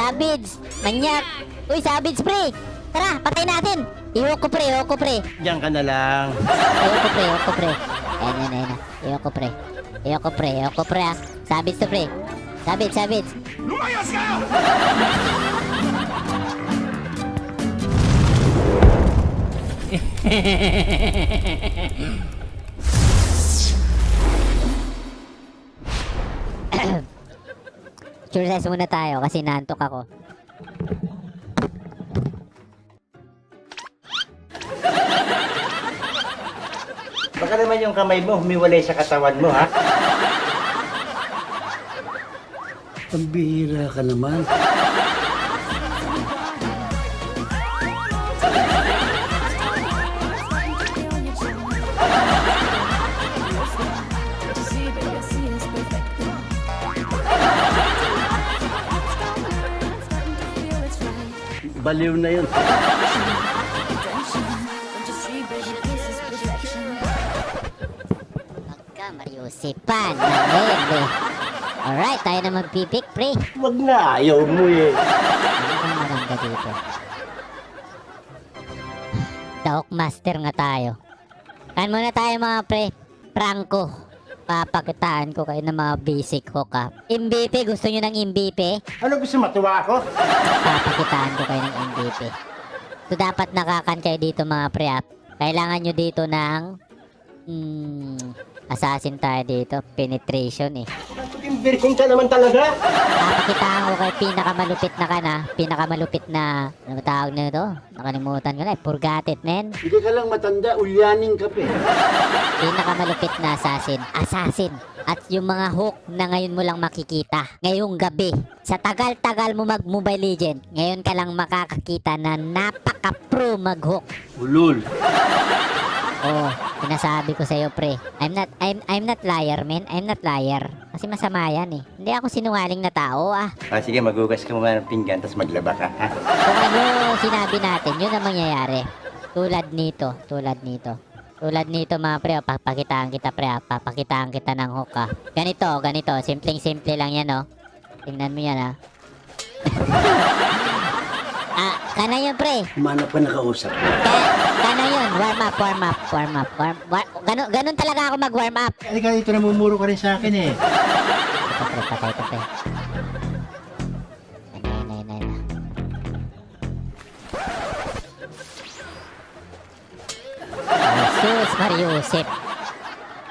Sabids! Manyak! Uy, Sabids, pre! Tara, patay natin! Iho ko, pre, iho ko, pre! Diyan ka na lang. Iho ko, pre, iho ko, pre! Ayan. Iho ko, pre. Iho ko, pre, iho ko, pre, ah! Sabids to, pre! Sabids! Lumayas ka! Exercise muna tayo kasi naantok ako. Baka naman yung kamay mo humiwalay sa katawan mo, ha? Pambihira ka naman. Baliw na yun. Pagka Mariusipan na Alright, tayo na magpipik, pre. Wag na, ayaw mo eh. Ano bang maganda dito? Dawk Master nga tayo. Kan muna tayo mga pre. Franco. Papakitaan ko kayo ng mga basic hook ha. MVP, gusto nyo ng MVP? Ano gusto matuwa ako? Papakitaan ko kayo ng MVP. So dapat nakakan kayo dito mga pre ha. Kailangan nyo dito ng assassin tayo dito. Penetration eh. Birking ka naman talaga. Papakitaan ko kayo pinakamalupit na ano ba tawag na ito? Nakalimutan ko na eh. Purgatit, men. Hindi ka lang matanda, ulyaning ka pa eh. Pinakamalupit na assassin. At yung mga hook na ngayon mo lang makikita ngayong gabi. Sa tagal-tagal mo mag-Mobile Legend, ngayon ka lang makakakita na napaka-pro mag-hook. Ulul. Oh, sinasabi ko sa'yo, pre. I'm not liar, man. I'm not liar. Kasi masama yan eh. Hindi ako sinungaling na tao, ah. Ah, sige, magugas ka muna ng pinggan, tapos maglaba ka, ha? Kung ano sinabi natin, yun ang mangyayari. Tulad nito, mga pre, papakitaan kita, pre, papakitaan kita ng hook, ah. Ganito. Simpleng-simple lang yan, oh. Tingnan mo yan, ah. Kana yun, pre. Humanap ka nakausap. Kana yun, warm up. Ganun talaga ako mag-warm up. Halika dito, namumuro ka rin sa akin eh. Ito, pre, patay ito, pre. Ayun. Jesus, Mariusip.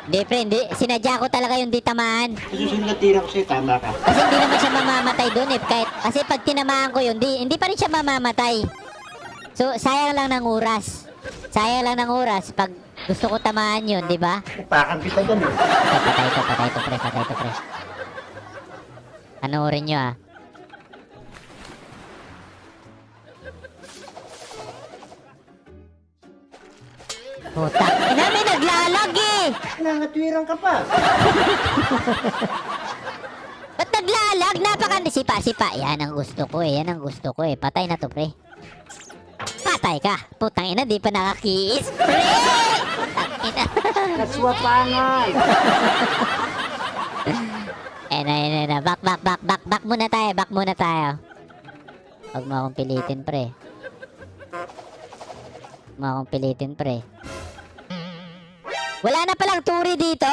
Hindi, pre, hindi. Sinadya ko talaga yung di tamaan. Susunod na tira ko sa'yo, tama ka. Kasi hindi naman siya mamamatay doon eh. Kasi pag tinamaan ko yun, hindi pa rin siya mamamatay. So, sayang lang ng oras. Pag gusto ko tamaan yun, di ba? Upakan kita dyan eh. Patay ito, pre. Panoorin nyo, ah. Putak. May naglalag eh! Nangatwirang ka pa. Ba't naglalag? Sipa. Yan ang gusto ko eh. Patay na to, pre. Patay ka. Putang ina, di pa nakakiis. Pre! Putang ina. Kaswapangan! Ayun. Back muna tayo. Huwag mo akong pilitin, pre. Wala na palang turi dito.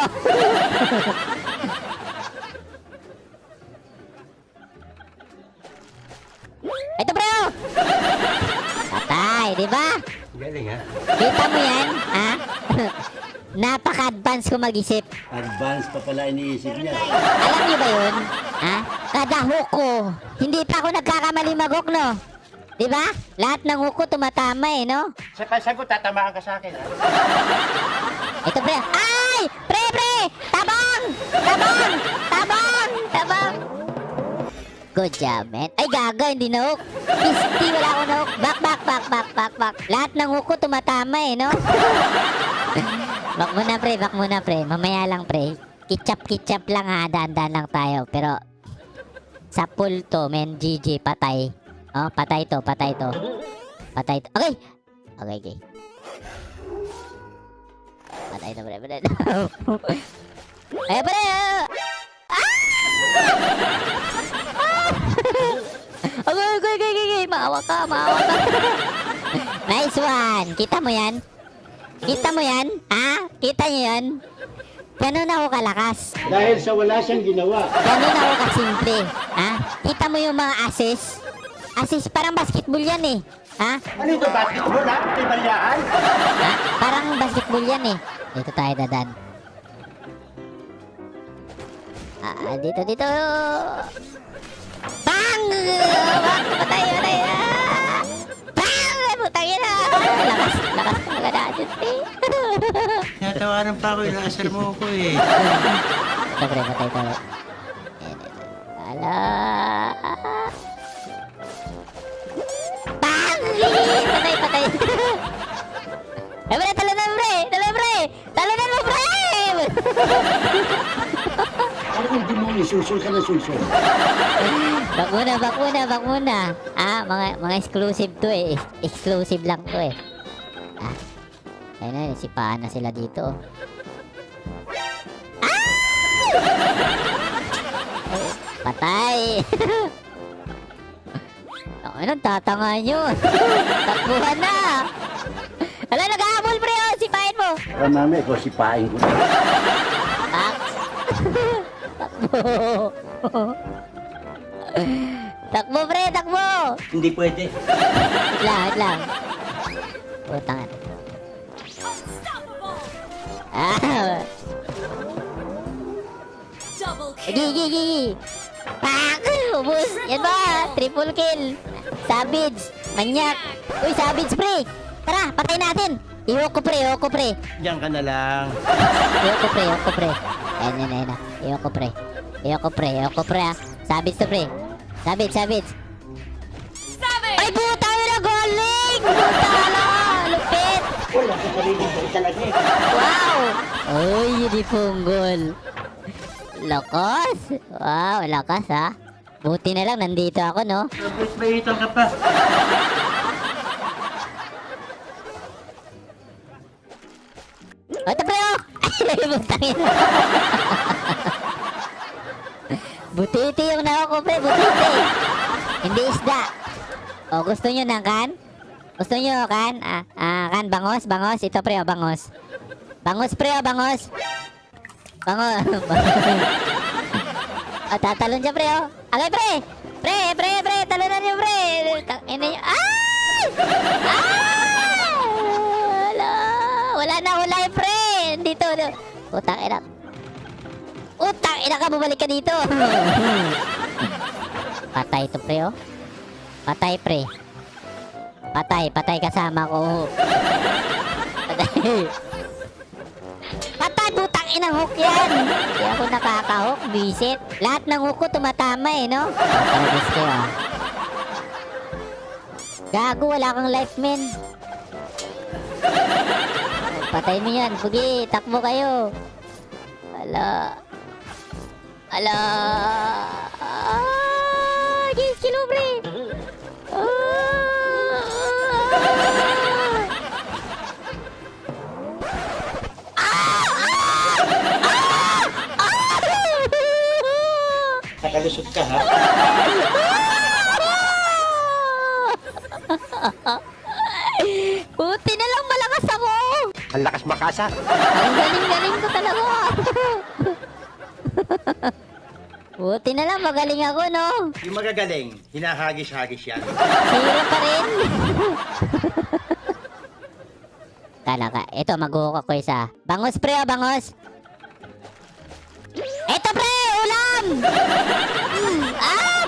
Ito, bro. Patay, di ba? Galing, ha? Kita mo yan, ha? Napaka-advance ko mag-isip. Advance pa pala iniisip niya. Alam niyo ba yun? Ha? Kada hook ko, hindi pa ako nagkakamali mag-hook, no? Di ba? Lahat ng hook ko tumatama eh, no? Sa sagot, tatamaan ka sa akin, ha? Ito, pre. Ay! Pre! Tabang! Good job, man. Ay, gaga, hindi na hook. Pisti, wala ako na hook. Back. Lahat ng hook ko tumatama eh, no? Back muna, pre. Mamaya lang, pre. Kitchap lang, ha. Daan lang tayo. Pero, sa pool to, men, GG, patay. Oh, patay to. Okay. Patay to, pre. Ay, pre! Ah! Ako, maawa ka, maawa ka. Nice one. Kita mo yan? Kita mo yan? Ha? Kita nyo yan? Ganun ako kalakas. Dahil sa wala siyang ginawa. Ganun ako kasimple. Ha? Kita mo yung mga assist? Assist, parang basketball yan eh. Ha? Ano ito, basketball ha? Ito'y balyaan? Ha? Parang basketball yan eh. Dito tayo dadan. Dito, dito. Bang! Bang! Patay, patay. Bang! Putang ina. Lakas, lakas talaga natin eh. Tinatawanan pa ako, inaasar mo ako eh. Ito pre, patay tayo. Ala. Bang! Patay, patay. Eh, pre, talunan mo, pre! Talunan, pre! Talunan mo, pre! Ano kung di mo isusul ka na sulsul? Back muna, back muna, back muna. Mga exclusive to eh. Exclusive lang to eh. Ayun na, sipaan na sila dito. Patay! Anong tatanga nyo? Takbuhan na! Hala, nag-ahabol pre! Oh, sipain mo! Para mami, ikaw sipain ko na. Tax! Takbo! Takbo pre, takbo! Hindi pwede. Wait lang, wait lang. Putang. Gigi! Pak! Ubus! Yan ba? Triple kill! Savage! Manyak! Uy, Savage pre! Tara, patay natin! Iwok ko pre! Diyan ka na lang. Iwok ko pre! Ayun. Iwok ko pre ah! Savage to pre! Savage! Ay, puta na galing! Puta na! Lupit! Wala sa sarili ko talaga eh. Wow! Uy, unipunggol! Lakas! Wow, lakas ha! Buti na lang nandito ako, no? Sabit ba ito ka pa? Ito pre, oh! Ay, butang ina! Butiti yung nako ko, pre, butiti! Hindi isda! O, gusto nyo ng kan? Gusto nyo kan? Kan, bangos? Ito pre, oh, bangos. Bangos pre, oh, bangos! Bangos! Tatalon siya pre, oh! Agay pre! Pre! Talunan nyo pre! Ina nyo, ay! Wala na ulay, pre! Dito. Utang ina ka, bumalik ka dito. Patay to, pre, oh. Patay, pre. Patay kasama ko. Patay, putang inang hook yan. Hindi ako nakaka-hook, bisit. Lahat ng hook ko tumatama eh, no? Paragis kayo, ah. Gago, wala kang life, men. Patay mo yan. Pugi, takbo kayo. Ala. Gis, kilo, pre. Nakalusot ka ha? Buti na lang malakas ako. Ang lakas makasa. Ang galing ko talaga. Buti na lang magaling ako, no? Yung magagaling, hinahagis-hagis yan. Zero pa rin. Talaga. Ito, mag-hook ako isa. Bangos, pre, oh, bangos. Ito, pre, ulam!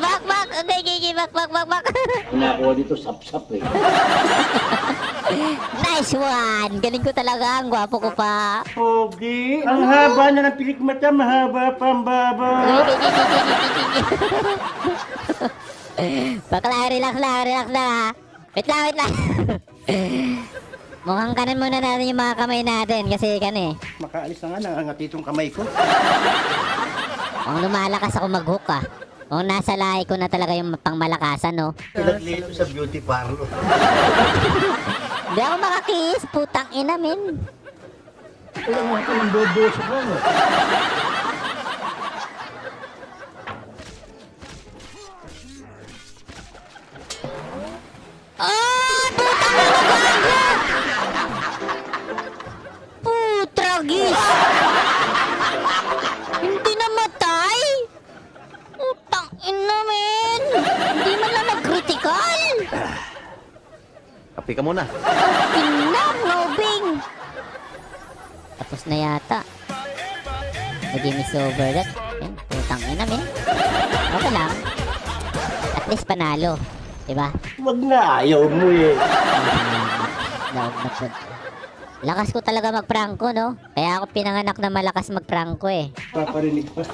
Bak. Okay, bak. Nakuha dito sap-sap eh. Nice one! Galing ko talaga. Ang gwapo ko pa. Pogi, ang haba na ng pilik mata, mahaba pa ang baba. Bakla, relax na. Wait lang. Mukhang kanan muna natin yung mga kamay natin kasi Makaalis na nga, nangangati itong kamay ko. Kung lumalakas ako mag-hook ah. Kung nasa lahi ko na talaga yung pangmalakasan, no? Pinaglito sa beauty parlor. Hindi ako makakiss, putang ina, min. Alam mo ito, ang boboso ko. No? Ina, men! Hindi man lang nag-critical! Kape ka muna. Ina, ngobing! Tapos na yata. The game is over that. Yan, putang ina, men. Okay lang. At least panalo. Diba? Wag na, ayaw mo eh. Daog na po. Lakas ko talaga magprangko, no? Kaya ako pinanganak na malakas magprangko eh. Paparinig pa.